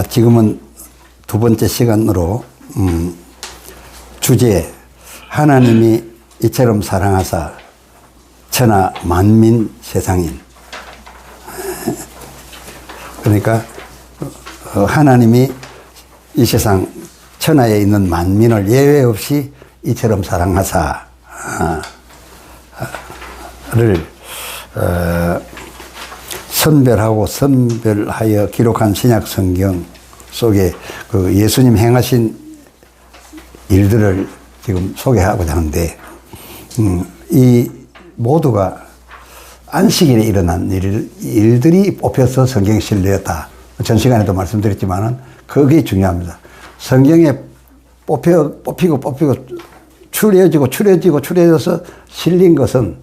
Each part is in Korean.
지금은 두 번째 시간으로 주제 하나님이 이처럼 사랑하사 천하 만민 세상인. 그러니까 하나님이 이 세상 천하에 있는 만민을 예외 없이 이처럼 사랑하사를 선별하여 기록한 신약 성경 속에 그 예수님 행하신 일들을 지금 소개하고자 하는데, 이 모두가 안식일에 일어난 일들이 뽑혀서 성경에 실렸다. 전 시간에도 말씀드렸지만은 그게 중요합니다. 성경에 뽑히고 추려져서 실린 것은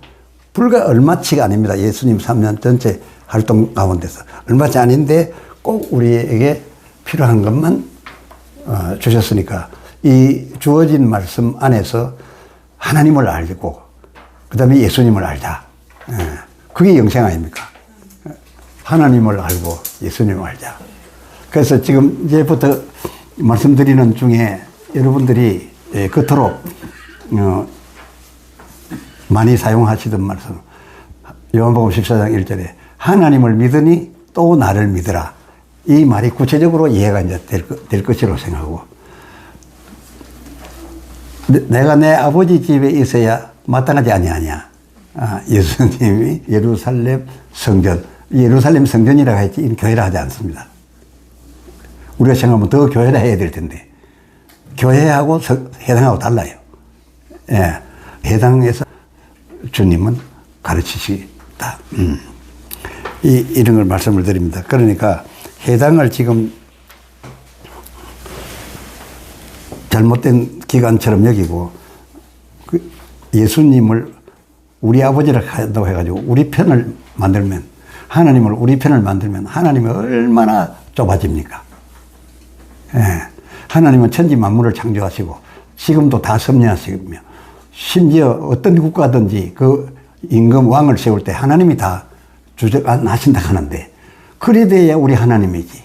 불과 얼마치가 아닙니다. 예수님 3년 전체 활동 가운데서 얼마치 아닌데 꼭 우리에게 필요한 것만 주셨으니까 이 주어진 말씀 안에서 하나님을 알고 그 다음에 예수님을 알자. 그게 영생 아닙니까? 하나님을 알고 예수님을 알자. 그래서 지금 이제부터 말씀드리는 중에 여러분들이 그토록 많이 사용하시던 말씀, 요한복음 14장 1절에 하나님을 믿으니 또 나를 믿으라. 이 말이 구체적으로 이해가 이제 될 것이라고 생각하고, 내가 내 아버지 집에 있어야 마땅하지 아니하냐. 예수님이 예루살렘 성전이라고 했지, 이는 교회라 하지 않습니다. 우리가 생각하면 더 교회라 해야 될 텐데, 교회하고 해당하고 달라요. 예, 해당해서 주님은 가르치시다. 이런 걸 말씀을 드립니다. 그러니까 해당을 지금 잘못된 기관처럼 여기고, 예수님을 우리 아버지라 한다고 해가지고 우리 편을 만들면, 하나님을 우리 편을 만들면 하나님이 얼마나 좁아집니까? 예. 하나님은 천지 만물을 창조하시고 지금도 다 섭리하시며, 심지어 어떤 국가든지 그 임금 왕을 세울 때 하나님이 다 주관하신다 하는데, 그래 돼야 우리 하나님이지.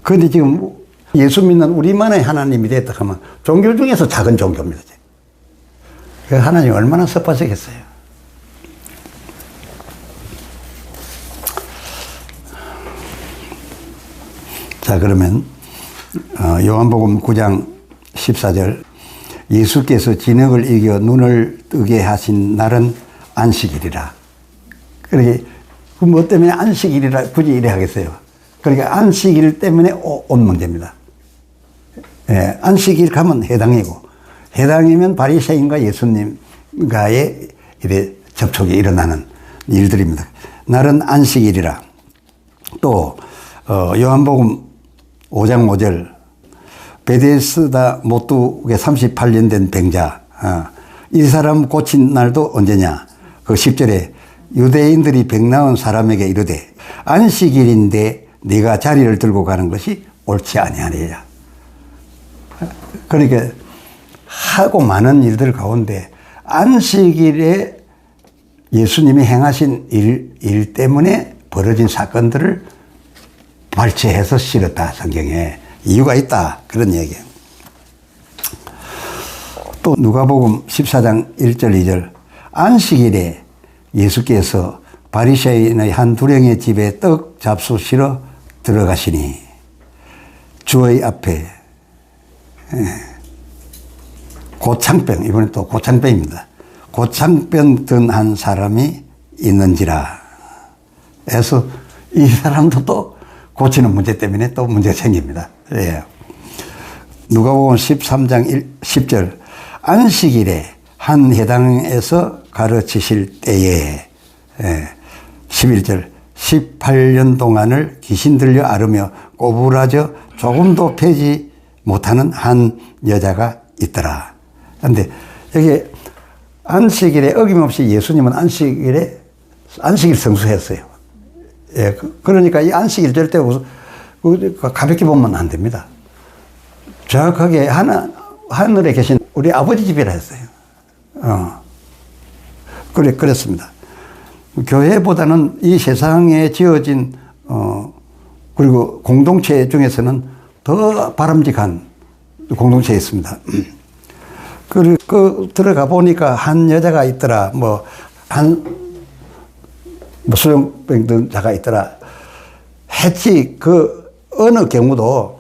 그런데 지금 예수 믿는 우리만의 하나님이 됐다 하면 종교 중에서 작은 종교입니다. 하나님이 얼마나 섭하시겠어요. 자, 그러면 요한복음 9장 14절, 예수께서 진흙을 이겨 눈을 뜨게 하신 날은 안식일이라. 그러게, 그럼 뭐 때문에 안식일이라 굳이 이래 하겠어요? 그러니까 안식일 때문에 온 문제입니다. 예, 안식일 가면 해당이면 바리새인과 예수님과의 이래 접촉이 일어나는 일들입니다. 날은 안식일이라. 또 요한복음 5장 5절, 베데스다 못두에 38년 된 병자, 이 사람 고친 날도 언제냐? 그 10절에 유대인들이 병 나은 사람에게 이르되 안식일인데 네가 자리를 들고 가는 것이 옳지 아니하느냐. 그러니까 하고 많은 일들 가운데 안식일에 예수님이 행하신 일 때문에 벌어진 사건들을 발췌해서 실었다. 성경에 이유가 있다. 그런 얘기예요. 또 누가복음 14장 1절 2절, 안식일에 예수께서 바리새인의 한 두령의 집에 떡 잡수시러 들어가시니 주의 앞에 고창병, 이번엔 또 고창병입니다. 고창병 든 한 사람이 있는지라 해서 이 사람도 또 고치는 문제 때문에 또 문제가 생깁니다. 예. 누가복음 13장 10절, 안식일에 한 회당에서 가르치실 때에, 11절, 18년 동안을 귀신 들려 앓으며 꼬부라져 조금도 패지 못하는 한 여자가 있더라. 그런데 여기 안식일에 어김없이 예수님은 안식일 성수했어요. 예, 그러니까 이 안식일 절대 가볍게 보면 안 됩니다. 정확하게 하늘에 계신 우리 아버지 집이라 했어요. 그랬습니다. 교회보다는 이 세상에 지어진 그리고 공동체 중에서는 더 바람직한 공동체였습니다. 그리고 들어가 보니까 한 여자가 있더라. 수용병자가 있더라. 했지 그 어느 경우도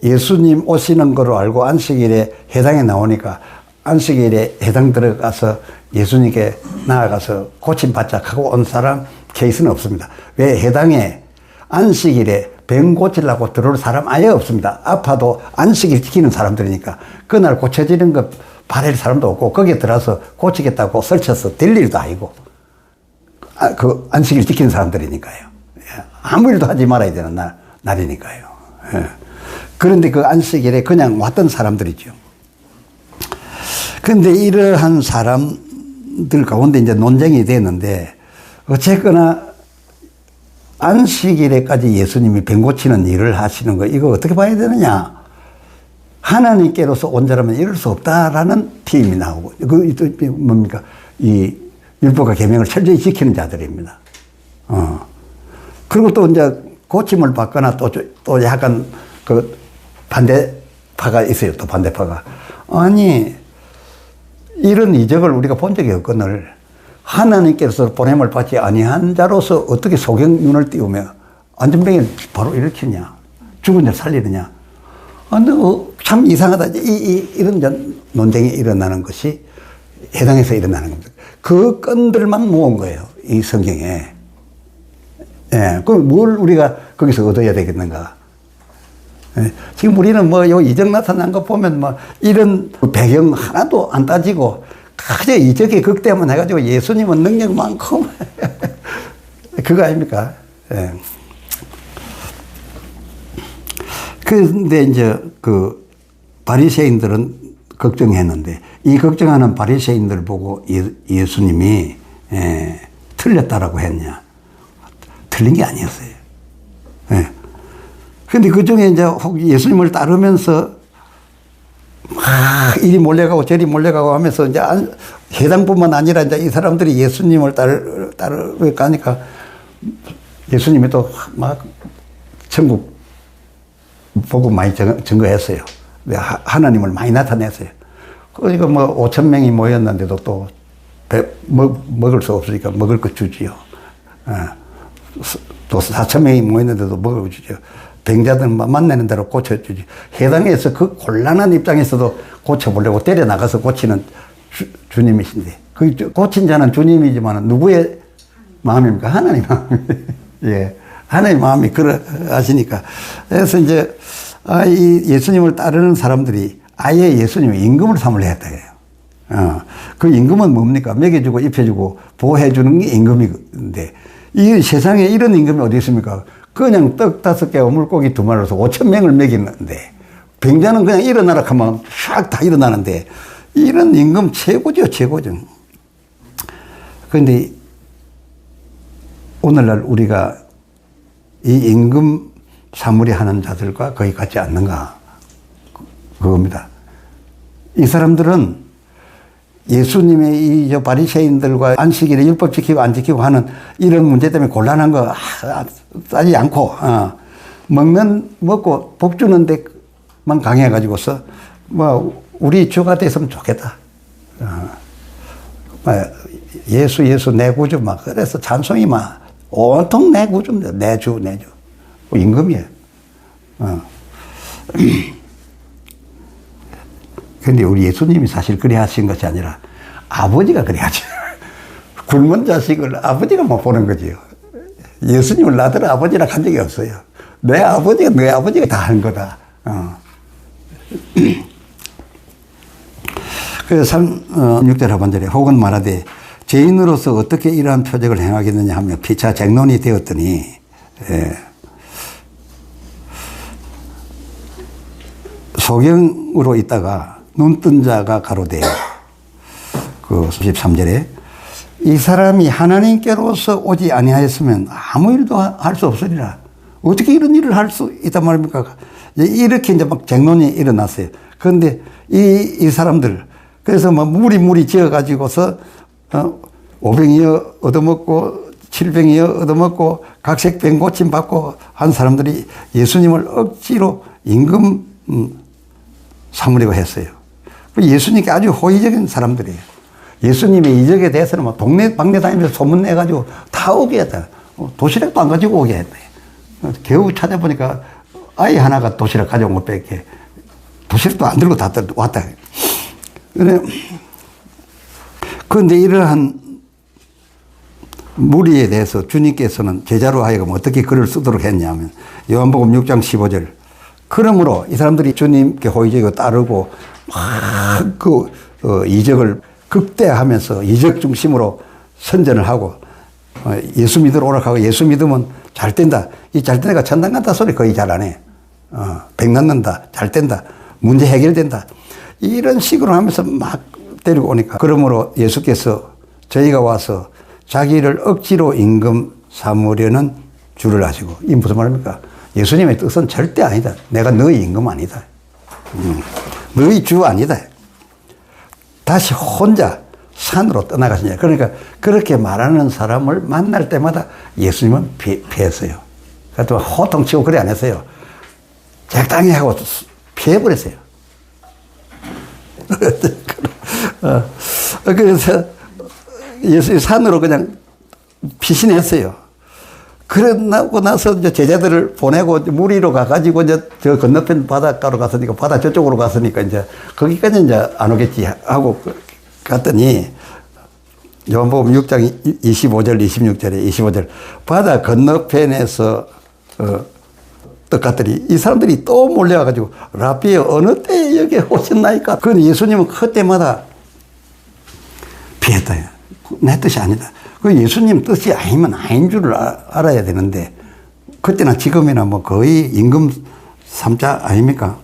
예수님 오시는 거로 알고 안식일에 해당에 나오니까 안식일에 해당 들어가서 예수님께 나아가서 고침받자 하고 온 사람 케이스는 없습니다. 왜? 해당에 안식일에 병 고치려고 들어올 사람 아예 없습니다. 아파도 안식일 지키는 사람들이니까 그날 고쳐지는 거 바랄 사람도 없고 거기에 들어서 고치겠다고 설쳐서 될 일도 아니고 그 안식일 지키는 사람들이니까요. 아무 일도 하지 말아야 되는 날이니까요. 그런데 그 안식일에 그냥 왔던 사람들이죠. 그런데 이러한 사람들 가운데 이제 논쟁이 되는데 어쨌거나 안식일에까지 예수님이 병 고치는 일을 하시는 거 이거 어떻게 봐야 되느냐. 하나님께로서 온 자라면 이럴 수 없다라는 팀이 나오고 그 뭡니까 이 율법과 계명을 철저히 지키는 자들입니다. 그리고 또 이제 고침을 받거나 또 약간 그 반대파가 있어요. 또 반대파가 아니 이런 이적을 우리가 본 적이 없거늘 하나님께서 보냄을 받지 아니한 자로서 어떻게 소경눈을 띄우며 안전병을 바로 일으키냐 죽은 자를 살리느냐. 근데 참 이상하다. 이런 논쟁이 일어나는 것이 해당에서 일어나는 겁니다. 그 건들만 모은 거예요. 이 성경에. 예, 그럼 뭘 우리가 거기서 얻어야 되겠는가? 예, 지금 우리는 요 이적 나타난 거 보면 이런 배경 하나도 안 따지고 그저 이적의 극대만 해가지고 예수님은 능력 많고 그거 아닙니까? 예. 그런데 이제 그 바리새인들은 걱정했는데 이 걱정하는 바리새인들 보고 예수님이 틀렸다라고 했냐? 틀린 게 아니었어요. 예. 근데 그 중에 이제 예수님을 따르면서 막 이리 몰려가고 저리 몰려가고 하면서 이제 해당뿐만 아니라 이제 이 사람들이 예수님을 따르니까 예수님이 또 막 천국 복음 많이 증거했어요. 하나님을 많이 나타냈어요. 그러니까 5,000명이 모였는데도 또 먹을 수 없으니까 먹을 거 주지요. 또 4,000명이 모였는데도 먹을 거 주죠. 병자들 만나는 대로 고쳐주지. 해당에서 그 곤란한 입장에서도 고쳐보려고 때려나가서 고치는 주님이신데, 그 고친 자는 주님이지만 누구의 마음입니까? 하나님 마음입니다. 예. 하나님 마음이 그러하시니까. 그래서 이제, 이 예수님을 따르는 사람들이 아예 예수님의 임금을 삼으려 했다. 그 임금은 뭡니까? 먹여주고 입혀주고 보호해주는 게 임금인데, 이 세상에 이런 임금이 어디 있습니까? 그냥 떡 5개, 물고기 2마리로서 5,000명을 먹이는데, 병자는 그냥 일어나라 하면 샥 다 일어나는데, 이런 임금 최고죠, 최고죠. 그런데 오늘날 우리가 이 임금 사무리 하는 자들과 거의 같지 않는가? 그겁니다. 이 사람들은 예수님의 이 바리새인들과 안식일에 율법 지키고 안 지키고 하는 이런 문제 때문에 곤란한 거 따지 않고, 먹고 복 주는 데만 강해가지고서, 우리 주가 됐으면 좋겠다. 예수 내 구주 그래서 찬송이 온통 내 구주입니다. 내 주. 임금이에요. 근데 우리 예수님이 사실 그래 하신 것이 아니라 아버지가 그래 하죠. 굶은 자식을 아버지가 못 보는 거지요. 예수님을 나들 아버지라 한 적이 없어요. 내 아버지가 내 아버지가 다 한 거다. 그래서 6절 하반절에 혹은 말하되 죄인으로서 어떻게 이러한 표적을 행하겠느냐 하며 피차 쟁론이 되었더니, 소경으로 있다가 눈뜬 자가 가로되, 그 13절에 이 사람이 하나님께로서 오지 아니하였으면 아무 일도 할 수 없으리라. 어떻게 이런 일을 할 수 있단 말입니까? 이렇게 이제 막 쟁론이 일어났어요. 그런데 이 사람들, 그래서 무리 지어가지고서, 오병이어 얻어먹고 질병이 얻어먹고 각색병 고침받고 한 사람들이 예수님을 억지로 임금 삼으려고 했어요. 예수님께 아주 호의적인 사람들이에요. 예수님의 이적에 대해서는 뭐 동네 방네 다니면서 소문내가지고 다 오게 했다. 도시락도 안 가지고 오게 했다. 겨우 찾아보니까 아이 하나가 도시락 가져온 것 밖에 도시락도 안 들고 다 왔다. 그런데 이러한 무리에 대해서 주님께서는 제자로 하여금 어떻게 글을 쓰도록 했냐면 요한복음 6장 15절 그러므로 이 사람들이 주님께 호의적이고 따르고 막 이적을 극대화하면서 이적 중심으로 선전을 하고 예수 믿으러 오락하고 예수 믿으면 잘 된다. 이 잘 된다가 천당 간다 소리 거의 잘 안 해. 백 낳는다. 잘 된다. 문제 해결된다. 이런 식으로 하면서 막 데리고 오니까 그러므로 예수께서 저희가 와서 자기를 억지로 임금 삼으려는 줄을 아시고 이 무슨 말입니까? 예수님의 뜻은 절대 아니다. 내가 너희 임금 아니다. 너희 주 아니다. 다시 혼자 산으로 떠나가시냐. 그러니까 그렇게 말하는 사람을 만날 때마다 예수님은 피했어요. 그래도 호통치고 그래 안 했어요. 적당히 하고 피해버렸어요. 그래서 예수님 산으로 그냥 피신했어요. 그러고 나서 이제 제자들을 보내고 무리로 가가지고 이제 저 건너편 바닷가로 갔으니까 바다 저쪽으로 갔으니까 이제 거기까지 이제 안 오겠지 하고 갔더니 요한복음 6장 25절 26절에 25절 바다 건너편에서 떡 갔더니 이 사람들이 또 몰려와가지고 라비에 어느 때 여기 오셨나이까. 그런데 예수님은 그때마다 피했다. 내 뜻이 아니다. 그 예수님 뜻이 아니면 아닌 줄을 알아야 되는데 그때나 지금이나 뭐 거의 임금 삼자 아닙니까?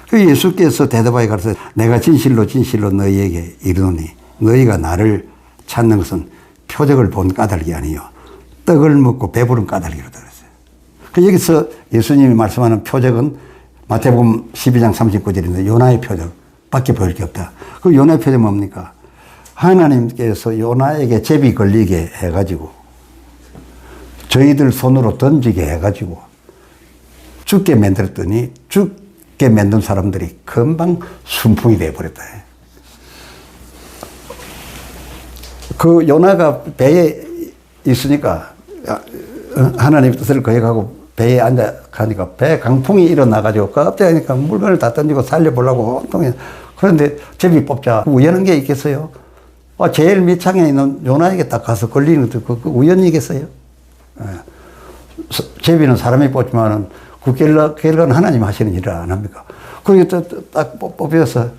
그 예수께서 대답하여 가르쳐 내가 진실로 진실로 너희에게 이르노니 너희가 나를 찾는 것은 표적을 본 까닭이 아니요 떡을 먹고 배부른 까닭이로다 그랬어요. 그 여기서 예수님이 말씀하는 표적은 마태복음 12장 39절인데 요나의 표적밖에 보일 게 없다. 그 요나의 표적은 뭡니까? 하나님께서 요나에게 제비 걸리게 해가지고 저희들 손으로 던지게 해가지고 죽게 만들었더니 죽게 만든 사람들이 금방 순풍이 되어버렸다. 그 요나가 배에 있으니까 하나님의 뜻을 거역하고 배에 앉아 가니까 배 강풍이 일어나가지고 갑자기 물건을 다 던지고 살려보려고 온통에 그런데 제비 뽑자 우연한 게 있겠어요? 제일 밑창에 있는 요나에게 딱 가서 걸리는 것도 그 우연이겠어요? 제비는 사람이 뽑지만은 그 결과는 하나님 하시는 일을 안 합니까? 그리고 딱 뽑혀서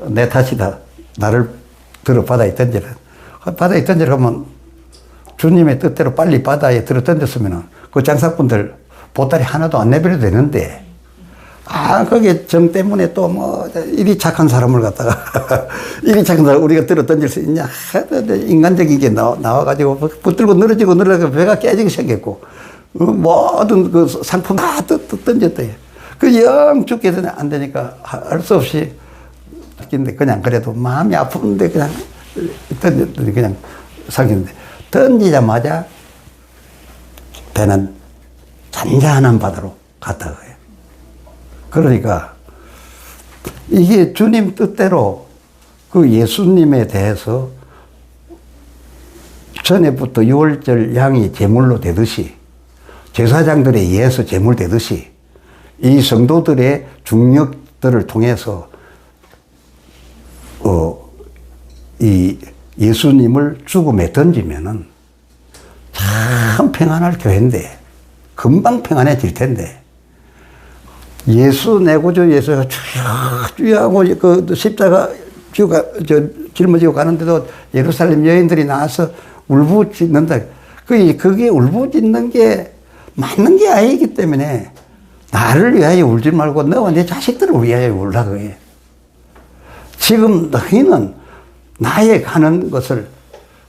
내 탓이다. 나를 들어 바다에 던지라. 바다에 던지라 하면 주님의 뜻대로 빨리 바다에 들어 던졌으면은 그 장사꾼들 보따리 하나도 안 내버려도 되는데 거기에 정 때문에 또 뭐, 이리 착한 사람을 갖다가, 이리 착한 사람 우리가 들어 던질 수 있냐. 인간적인 게 나와가지고, 붙들고 늘어지고 배가 깨지기 시작했고, 모든 그 상품 다 던졌다. 그 영 죽게 안 되니까 할 수 없이, 근데 그냥 그래도 마음이 아픈데 그냥 던졌더니 그냥 삼키는데, 던지자마자 배는 잔잔한 바다로 갔다가 그러니까 이게 주님 뜻대로 그 예수님에 대해서 전에부터 유월절 양이 제물로 되듯이 제사장들에 의해서 제물 되듯이 이 성도들의 중력들을 통해서 이 예수님을 죽음에 던지면은 참 평안할 교회인데 금방 평안해질 텐데 예수 내구주 예수가 주야하고 그 십자가 짊어지고 가는데도 예루살렘 여인들이 나와서 울부짖는다. 그게 울부짖는 게 맞는 게 아니기 때문에 나를 위하여 울지 말고 너와 내 자식들을 위하여 울라 그게. 지금 너희는 나의 가는 것을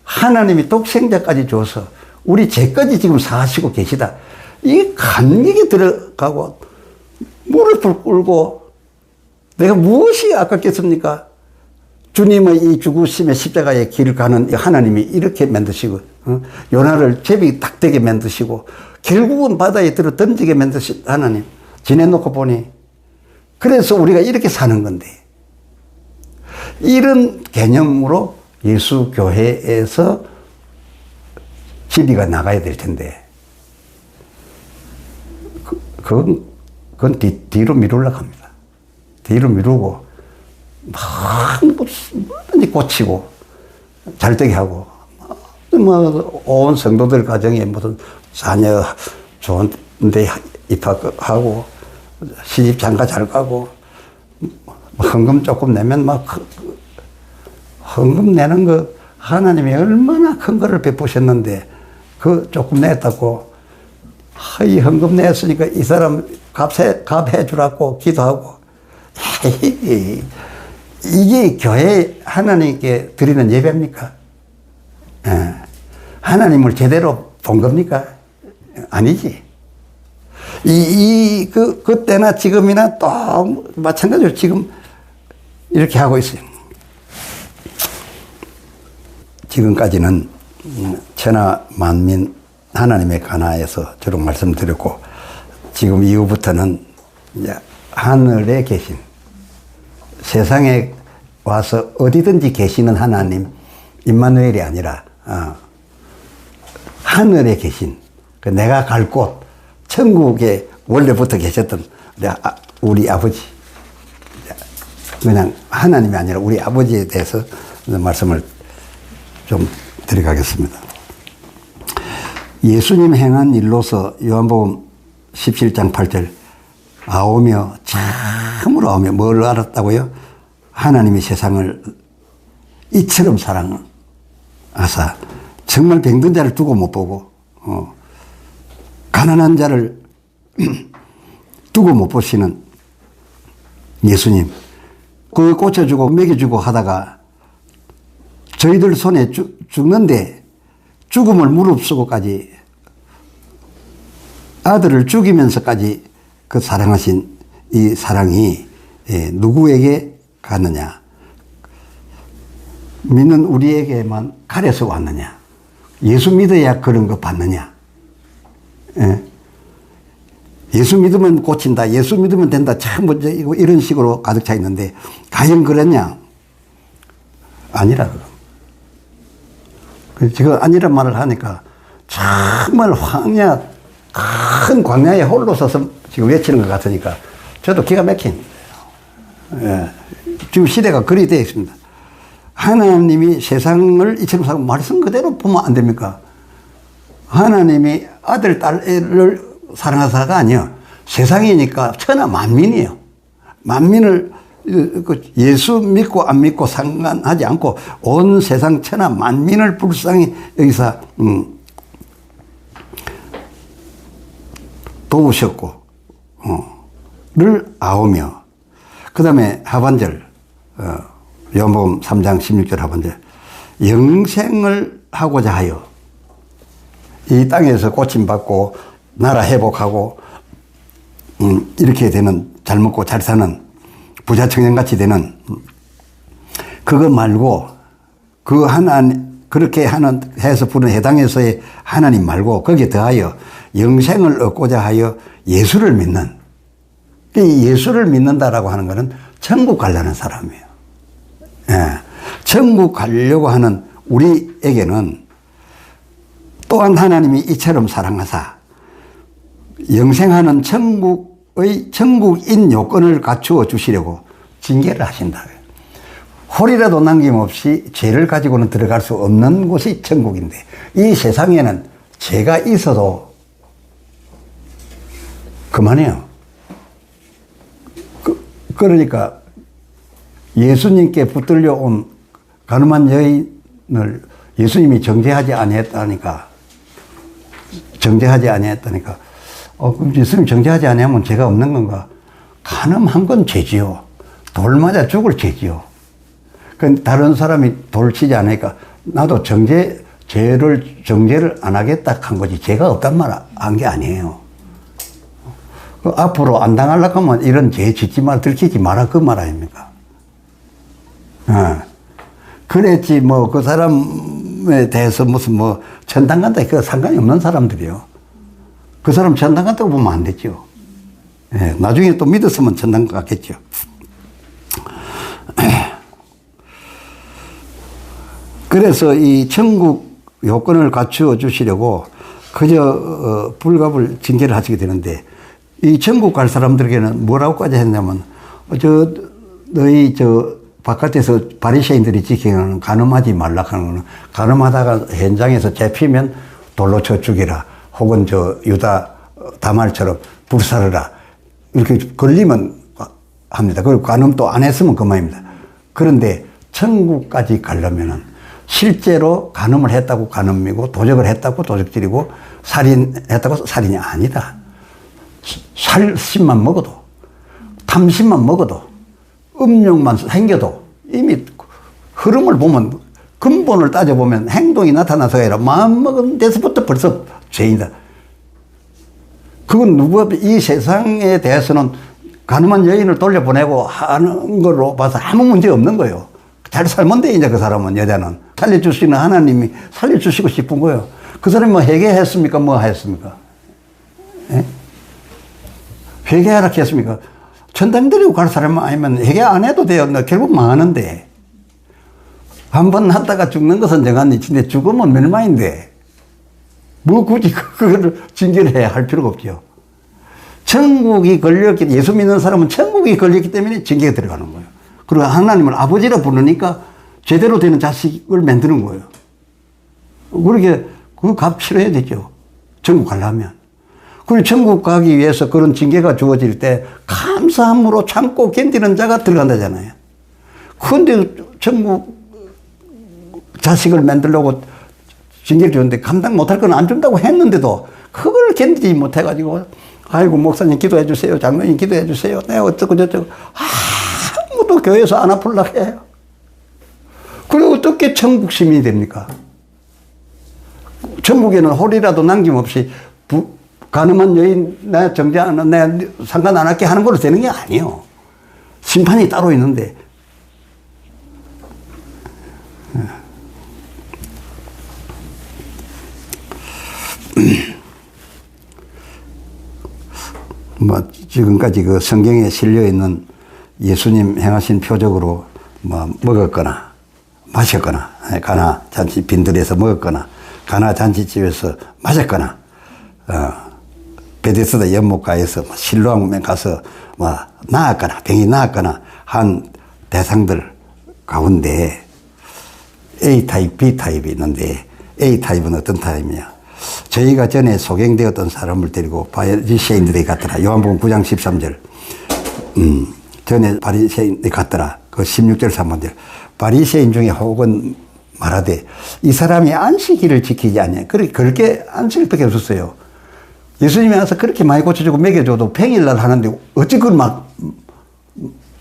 하나님이 독생자까지 줘서 우리 죄까지 지금 사하시고 계시다. 이 감격이 들어가고 물을 끓고 내가 무엇이 아깝겠습니까? 주님의 이 죽으심의 십자가의 길을 가는 하나님이 이렇게 만드시고 요나를 제비 딱 되게 만드시고 결국은 바다에 들어 던지게 만드신 하나님 지내놓고 보니 그래서 우리가 이렇게 사는 건데 이런 개념으로 예수 교회에서 진리가 나가야 될 텐데 그건 뒤로 미루려고 합니다. 뒤로 미루고 뭐든지 고치고 잘되게 하고 뭐 온 성도들 가정에 무슨 자녀 좋은 데 입학하고 시집 장가 잘 가고 헌금 조금 내면 막 헌금 내는 거 하나님이 얼마나 큰 거를 베푸셨는데 그 조금 냈다고 이 헌금 냈으니까 이 사람 값해 주라고 기도하고 이게 교회 하나님께 드리는 예배입니까? 예. 하나님을 제대로 본 겁니까? 아니지. 그때나 지금이나 또 마찬가지로 지금 이렇게 하고 있어요. 지금까지는 천하 만민 하나님에 관하여서 주로 말씀드렸고 지금 이후부터는 이제 하늘에 계신 세상에 와서 어디든지 계시는 하나님 임마누엘이 아니라 하늘에 계신 내가 갈 곳 천국에 원래부터 계셨던 우리 아버지 그냥 하나님이 아니라 우리 아버지에 대해서 말씀을 좀 드려가겠습니다. 예수님 행한 일로서 요한복음 17장 8절 아오며 참으로 아오며 뭘 알았다고요? 하나님이 세상을 이처럼 사랑하사 정말 병든 자를 두고 못 보고 가난한 자를 두고 못 보시는 예수님 그 고쳐주고 먹여주고 하다가 저희들 손에 죽는데 죽음을 무릅쓰고까지 아들을 죽이면서까지 그 사랑하신 이 사랑이 누구에게 갔느냐? 믿는 우리에게만 가려서 왔느냐? 예수 믿어야 그런 거 받느냐? 예수 믿으면 고친다. 예수 믿으면 된다. 참 먼저 이런 식으로 가득 차 있는데 과연 그랬냐? 아니라 지금 아니란 말을 하니까 정말 황야 큰 광야에 홀로 서서 지금 외치는 것 같으니까 저도 기가 막힌 지금 시대가 그리 되어 있습니다. 하나님이 세상을 이처럼 사고 말씀 그대로 보면 안 됩니까? 하나님이 아들, 딸을 사랑하사가 아니요. 세상이니까 천하 만민이에요. 만민을 예수 믿고 안 믿고 상관하지 않고 온 세상 천하 만민을 불쌍히 여기서 도우셨고 를 아오며 그 다음에 하반절 요한복음 3장 16절 하반절 영생을 하고자 하여 이 땅에서 고침받고 나라 회복하고 이렇게 되는 잘 먹고 잘 사는 부자 청년같이 되는 그거 말고 그 하나님 그렇게 하는 해서 부른 해당에서의 하나님 말고 거기에 더하여 영생을 얻고자 하여 예수를 믿는 이 예수를 믿는다라고 하는 것은 천국 가려는 사람이에요. 예. 천국 가려고 하는 우리에게는 또한 하나님이 이처럼 사랑하사 영생하는 천국인 요건을 갖추어 주시려고 징계를 하신다. 홀이라도 남김없이 죄를 가지고는 들어갈 수 없는 곳이 천국인데 이 세상에는 죄가 있어도 그만해요. 그러니까 예수님께 붙들려 온 가늠한 여인을 예수님이 정죄하지 아니했다니까 그럼 예수님 정죄하지 아니하면 죄가 없는 건가? 가늠한 건 죄지요. 돌 맞아 죽을 죄지요. 그 다른 사람이 돌 치지 않으니까 나도 죄를 정죄를 안 하겠다 한 거지 죄가 없단 말 한 게 아니에요. 앞으로 안 당하려고 하면 이런 죄 짓지 말 들키지 마라 그 말 아닙니까? 그랬지 뭐 그 사람이 예수님에 대해서 무슨 뭐 천당 간다, 그 상관이 없는 사람들이요. 그 사람 천당 간다고 보면 안 되죠. 예, 나중에 또 믿었으면 천당 갔겠죠. 그래서 이 천국 요건을 갖추어 주시려고 그저 불갑을 징계를 하시게 되는데, 이 천국 갈 사람들에게는 뭐라고까지 했냐면, 너희 바깥에서 바리새인들이 지키는 간음하지 말라 하는 거는, 간음하다가 현장에서 잡히면 돌로 쳐 죽이라, 혹은 유다 다말처럼 불사르라, 이렇게 걸리면 합니다. 그리고 간음도 안 했으면 그만입니다. 그런데 천국까지 가려면은 실제로 간음을 했다고 간음이고, 도적을 했다고 도적질이고, 살인했다고 살인이 아니다. 살심만 먹어도, 탐심만 먹어도, 음욕만 생겨도 이미 흐름을 보면, 근본을 따져보면 행동이 나타나서 아니라 마음먹은 데서부터 벌써 죄인이다. 그건 이 세상에 대해서는 가늠한 여인을 돌려보내고 하는 걸로 봐서 아무 문제 없는 거예요. 잘 살면 돼, 이제 그 사람은, 여자는. 살려주시는 하나님이 살려주시고 싶은 거예요. 그 사람이 뭐 회개했습니까? 뭐 했습니까? 예? 회개하라 했습니까? 천당 데리고 갈 사람 아니면 회개 안 해도 돼요. 결국 망하는데. 한 번 하다가 죽는 것은 정하니, 근데 죽으면 멸망인데. 뭐 굳이 그거를 징계를 해야 할 필요가 없죠. 천국이 걸렸기, 예수 믿는 사람은 천국이 걸렸기 때문에 징계가 들어가는 거예요. 그리고 하나님을 아버지라 부르니까 제대로 되는 자식을 만드는 거예요. 그렇게 그 값 치러야 되죠. 천국 가려면. 그리고 천국 가기 위해서 그런 징계가 주어질 때 감사함으로 참고 견디는 자가 들어간다잖아요. 그런데 천국 자식을 만들려고 징계를 주는데 감당 못할 건 안 준다고 했는데도 그걸 견디지 못해가지고, 아이고 목사님 기도해 주세요, 장로님 기도해 주세요, 내가 어쩌고 저쩌고, 아무도 교회에서 안 아플라고 해요. 그리고 어떻게 천국 시민이 됩니까? 천국에는 홀이라도 남김없이 가늠한 여인 내 정죄하는, 내 상관 안 할게 하는 걸로 되는 게 아니에요. 심판이 따로 있는데. 뭐 지금까지 그 성경에 실려 있는 예수님 행하신 표적으로 뭐 먹었거나 마셨거나, 가나 잔치 빈들에서 먹었거나, 가나 잔치집에서 마셨거나, 베데스다 연못가에서 실로암에 가서 뭐 나았거나, 병이 나았거나 한 대상들 가운데 A타입, B타입이 있는데, A타입은 어떤 타입이냐? 저희가 전에 소경되었던 사람을 데리고 바리새인들이 갔더라. 요한복음 9장 13절. 전에 바리새인이 갔더라. 그 16절 3번절. 바리새인 중에 혹은 말하되 이 사람이 안식일을 지키지 않냐. 그렇게 안식일밖에 없었어요. 예수님이 와서 그렇게 많이 고쳐주고 먹여줘도 평일날 하는데 어찌 그걸 막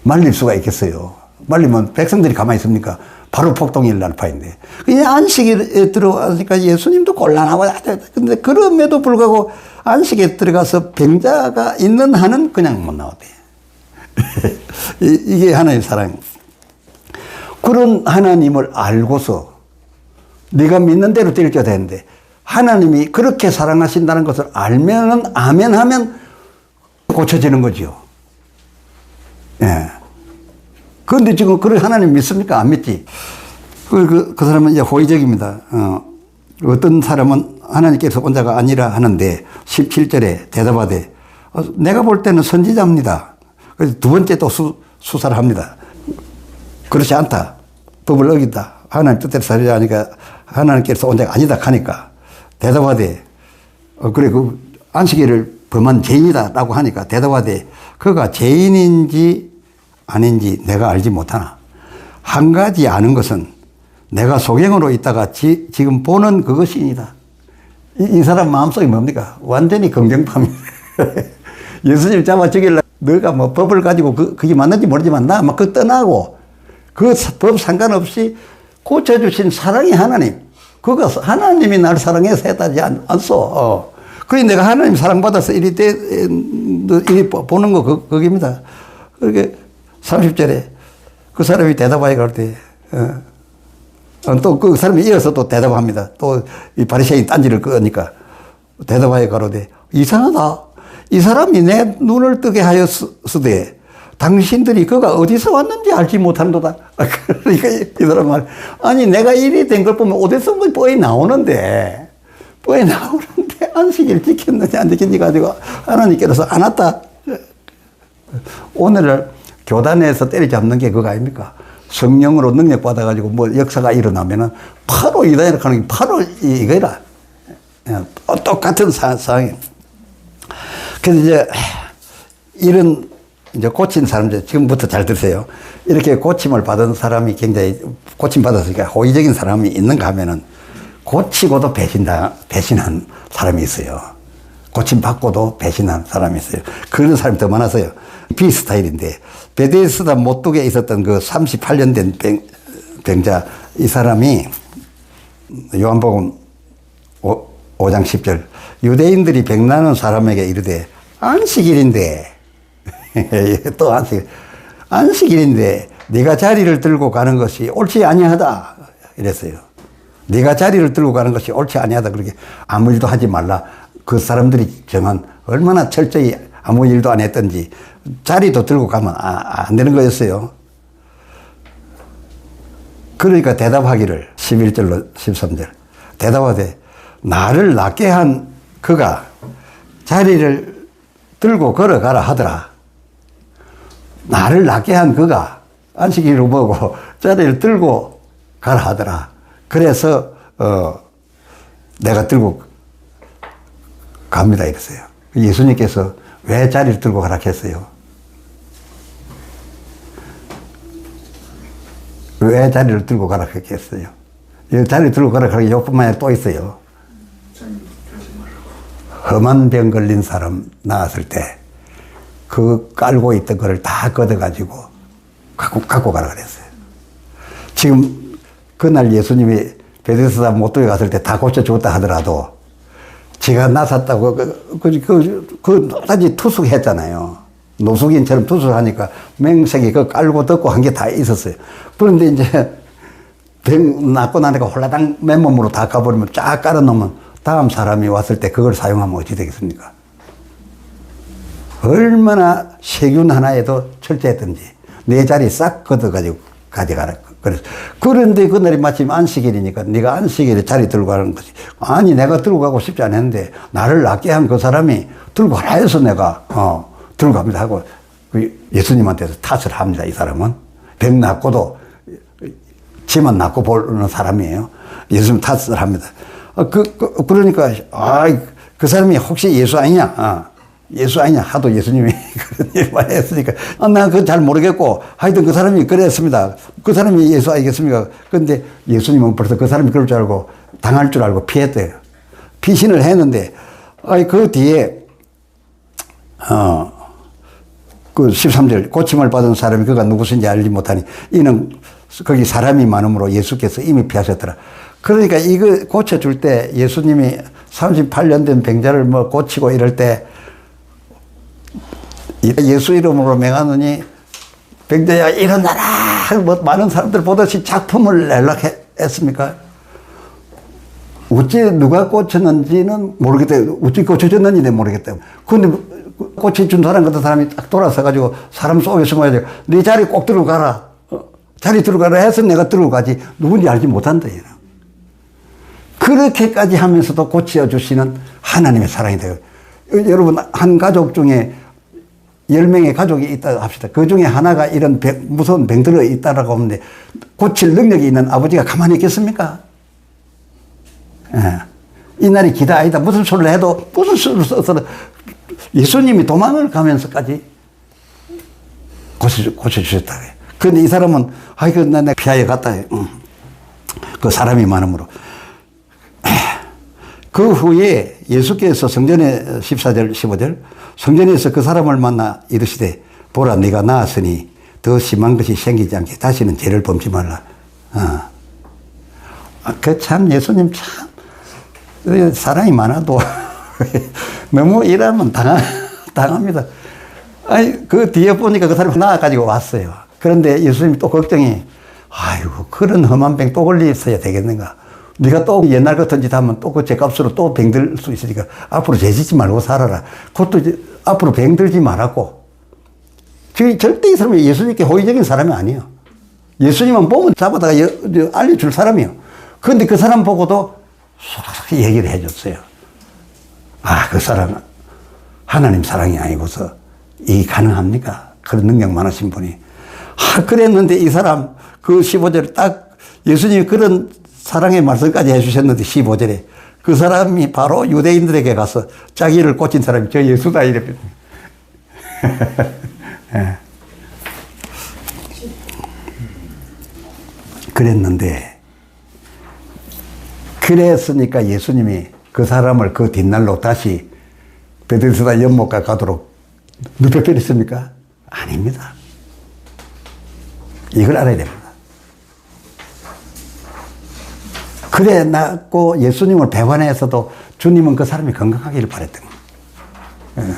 말릴 수가 있겠어요. 말리면 백성들이 가만히 있습니까? 바로 폭동일 날 파인데. 그냥 안식일에 들어가니까 예수님도 곤란하고, 근데 그럼에도 불구하고 안식에 들어가서 병자가 있는 한은 그냥 못 나오대. 이게 하나님의 사랑. 그런 하나님을 알고서 네가 믿는 대로 될게 되는데, 하나님이 그렇게 사랑하신다는 것을 알면은, 아멘 하면 고쳐지는 거죠. 예. 그런데 지금 그런 하나님 믿습니까? 안 믿지. 그 사람은 이제 호의적입니다. 어떤 사람은 하나님께서 온 자가 아니라 하는데 17절에 대답하되 내가 볼 때는 선지자입니다. 그래서 두 번째 또 수사를 합니다. 그렇지 않다. 법을 어긴다. 하나님 뜻대로 살려야 하니까 하나님께서 온 자가 아니다 하니까 대답하되 그래 그 안식일을 범한 죄인이다 라고 하니까 대답하되 그가 죄인인지 아닌지 내가 알지 못하나 한 가지 아는 것은 내가 소경으로 있다가 지금 보는 그것이니다. 이 사람 마음속이 뭡니까? 완전히 긍정파입니다. 예수님 잡아 죽일라. 너가 뭐 법을 가지고 그게 맞는지 모르지만 나 막 그 떠나고 그 법 상관없이 고쳐주신 사랑의 하나님. 그거 하나님이 나를 사랑해서 했다지 않소. 그래 내가 하나님 사랑받아서 이리 보는 거 그겁니다. 그렇게 30절에 그 사람이 대답하여 갈 때 또 그 사람이 이어서 또 대답합니다. 또 이 바리새인 딴지를 끄니까 대답하여 가로되 이상하다. 이 사람이 내 눈을 뜨게 하였으되 당신들이 그가 어디서 왔는지 알지 못한도다. 그러니까 이 사람 말, 아니 내가 일이 된 걸 보면 어디서 뭐 뻔히 나오는데 안식일 지켰느냐 안 지켰느냐 가지고 하나님께서 안 왔다. 오늘 교단에서 때리잡는 게 그거 아닙니까? 성령으로 능력 받아가지고 뭐 역사가 일어나면은 바로 이단이라 하는 게 바로 이거라. 똑같은 상황이에요. 그래서 이제 이런 이제 고친 사람들 지금부터 잘 들으세요. 이렇게 고침을 받은 사람이 굉장히 고침 받았으니까 호의적인 사람이 있는가 하면은 고치고도 배신한 사람이 있어요. 고침 받고도 배신한 사람이 있어요. 그런 사람이 더 많아서요. 비스타일인데 베데스다 못두에 있었던 그 38년 된 병자 이 사람이 요한복음 5장 10절 유대인들이 병나는 사람에게 이르되 안식일인데 또 안식일인데 네가 자리를 들고 가는 것이 옳지 아니하다 이랬어요. 네가 자리를 들고 가는 것이 옳지 아니하다. 그렇게 아무 일도 하지 말라. 그 사람들이 정한 얼마나 철저히 아무 일도 안 했던지 자리도 들고 가면 안 되는 거였어요. 그러니까 대답하기를 11절로 13절 대답하되 나를 낫게 한 그가 자리를 들고 걸어가라 하더라. 나를 낫게 한 그가 안식일을 보고 자리를 들고 가라 하더라. 그래서 내가 들고 갑니다 이랬어요. 예수님께서 왜 자리를 들고 가라 했어요? 왜 자리를 들고 가라 했겠어요? 자리를 들고 가라 하는 요뿐만 아니라 또 있어요. 험한 병 걸린 사람 나왔을 때 그 깔고 있던 거를 다 걷어가지고 갖고 가라 그랬어요. 지금 그날 예수님이 베데스다 못두에 갔을 때 다 고쳐 죽었다 하더라도 제가 나섰다고 단지 투숙했잖아요. 노숙인처럼 투숙하니까 맹세히 그 깔고 덮고 한 게 다 있었어요. 그런데 이제 병 낫고 나니까 홀라당 맨몸으로 다 가버리면 쫙 깔아놓으면 다음 사람이 왔을 때 그걸 사용하면 어찌 되겠습니까? 얼마나 세균 하나에도 철저했던지 내 자리 싹 걷어가지고 가져가라. 그런데 그날이 마침 안식일이니까 네가 안식일에 자리 들고 가는 거지. 아니 내가 들고 가고 싶지 않았는데 나를 낫게 한 그 사람이 들고 가라 해서 내가 들고 갑니다 하고 예수님한테서 탓을 합니다. 이 사람은 병 낫고도 지만 낫고 보는 사람이에요. 예수님 탓을 합니다. 그러니까 그 사람이 혹시 예수 아니냐? 예수 아니냐? 하도 예수님이 그런 일만 했으니까 나 그건 잘 모르겠고 하여튼 그 사람이 그랬습니다. 그 사람이 예수 아니겠습니까? 그런데 예수님은 벌써 그 사람이 그럴 줄 알고 당할 줄 알고 피했대요. 피신을 했는데 그 뒤에 그 13절 고침을 받은 사람이 그가 누구신지 알지 못하니 이는 거기 사람이 많음으로 예수께서 이미 피하셨더라. 그러니까 이거 고쳐줄 때 예수님이 38년 된 병자를 뭐 고치고 이럴 때 예수 이름으로 명하느니 병자야 일어나라 뭐 많은 사람들 보듯이 작품을 내려고 했습니까? 어찌 누가 고쳤는지는 모르겠다. 어찌 고쳐졌는지는 모르겠다. 근데 고쳐준 사람 같은 사람이 딱 돌아서 가지고 사람 속에 숨어야 네 자리 꼭 들고 가라. 자리 들고 가라 해서 내가 들고 가지 누군지 알지 못한다. 얘는. 그렇게까지 하면서도 고쳐주시는 하나님의 사랑이 돼요. 여러분 한 가족 중에 10명의 가족이 있다 합시다. 그 중에 하나가 이런 무서운 병들어 있다라고 하는데 고칠 능력이 있는 아버지가 가만히 있겠습니까? 예. 이 날이 기다 아니다. 무슨 소리를 해도 무슨 수를 써서 예수님이 도망을 가면서까지 고쳐주셨다. 그런데 이 사람은 나 피하여 갔다. 그 사람이 많음으로. 그 후에 예수께서 성전에 14절 15절 성전에서 그 사람을 만나 이르시되 보라 네가 나았으니 더 심한 것이 생기지 않게 다시는 죄를 범치 말라. 그 참 예수님 참 사랑이 많아도 너무 일하면 당합니다. 아니 그 뒤에 보니까 그 사람이 나아가지고 왔어요. 그런데 예수님이 또 걱정이 아이고, 그런 험한 병 또 걸렸어야 되겠는가. 네가 또 옛날 같은 짓 하면 또 그 죄값으로 또 병들 수 있으니까 앞으로 죄짓지 말고 살아라. 그것도 이제 앞으로 병들지 말았고. 절대 이 사람이 예수님께 호의적인 사람이 아니에요. 예수님은 보면 잡아다가 알려줄 사람이에요. 그런데 그 사람 보고도 얘기를 해줬어요. 아, 그 사람 하나님 사랑이 아니고서 이 가능합니까? 그런 능력 많으신 분이. 아, 그랬는데 이 사람 그 15절에 딱 예수님이 그런 사랑의 말씀까지 해주셨는데 15절에 그 사람이 바로 유대인들에게 가서 자기를 꽂힌 사람이 저 예수다 이랬거든요. 네. 그랬는데 그랬으니까 예수님이 그 사람을 그 뒷날로 다시 베들스다 연못가 가도록 눕혀버렸습니까? 아닙니다. 이걸 알아야 됩니다. 그래 놨고 예수님을 배반해서도 주님은 그 사람이 건강하기를 바랬던 거예요.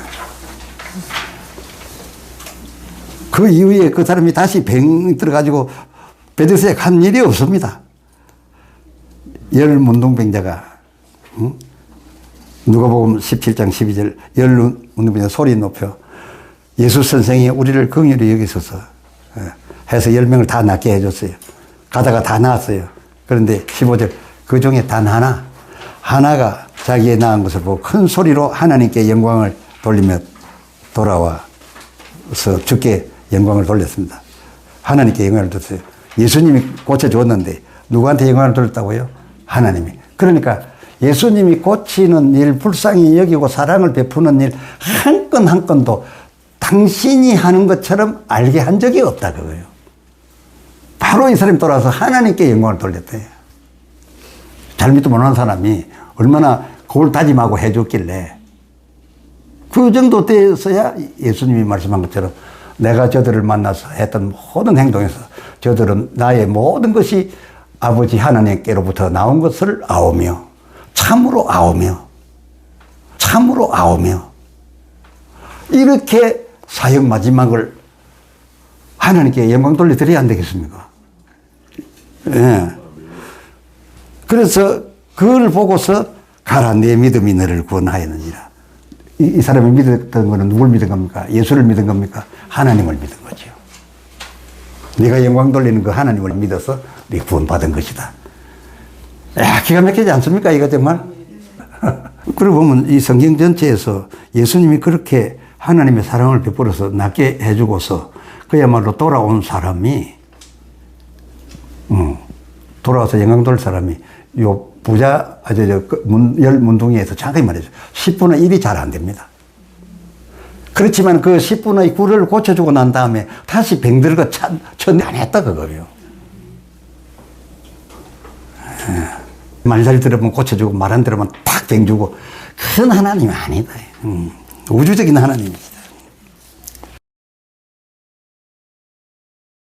그 이후에 그 사람이 다시 병 들어가지고 베들스에 간 일이 없습니다. 열 문둥병자가 누가복음 17장 12절 열 문둥병자 소리 높여 예수 선생이 우리를 긍휼히 여기소서 해서 10명을 다 낫게 해줬어요. 가다가 다 나았어요. 그런데 15절 그 중에 단 하나가 자기의 나은 것을 보고 큰 소리로 하나님께 영광을 돌리며 돌아와서 주께 영광을 돌렸습니다. 하나님께 영광을 돌렸어요. 예수님이 고쳐주었는데 누구한테 영광을 돌렸다고요? 하나님이. 그러니까 예수님이 고치는 일, 불쌍히 여기고 사랑을 베푸는 일 한 건 한 건도 당신이 하는 것처럼 알게 한 적이 없다 그거예요. 바로 이 사람이 돌아와서 하나님께 영광을 돌렸대요. 잘 믿도 못하는 사람이 얼마나 그걸 다짐하고 해줬길래 그 정도 돼서야 예수님이 말씀한 것처럼 내가 저들을 만나서 했던 모든 행동에서 저들은 나의 모든 것이 아버지 하나님께로부터 나온 것을 아오며 참으로 아오며 참으로 아오며 이렇게 사역 마지막을 하나님께 영광 돌려드려야 안 되겠습니까? 예. 그래서 그걸 보고서 가라 내 믿음이 너를 구원하였느니라. 이 사람이 믿었던 거는 누굴 믿은 겁니까? 예수를 믿은 겁니까? 하나님을 믿은 거죠. 네가 영광 돌리는 그 하나님을 믿어서 네 구원받은 것이다. 야, 기가 막히지 않습니까? 이거 정말. 그러고 보면 이 성경 전체에서 예수님이 그렇게 하나님의 사랑을 베풀어서 낫게 해주고서 그야말로 돌아온 사람이 돌아와서 영광 돌릴 사람이 요 부자 열 문둥이에서 정확히 말해줘 10분의 1이 잘 안 됩니다. 그렇지만 그 10분의 9를 고쳐주고 난 다음에 다시 병들고 천대 안 했다 그거예요. 말 잘 들으면 고쳐주고 말 안 들으면 탁 병주고 큰 하나님이 아니다. 우주적인 하나님이.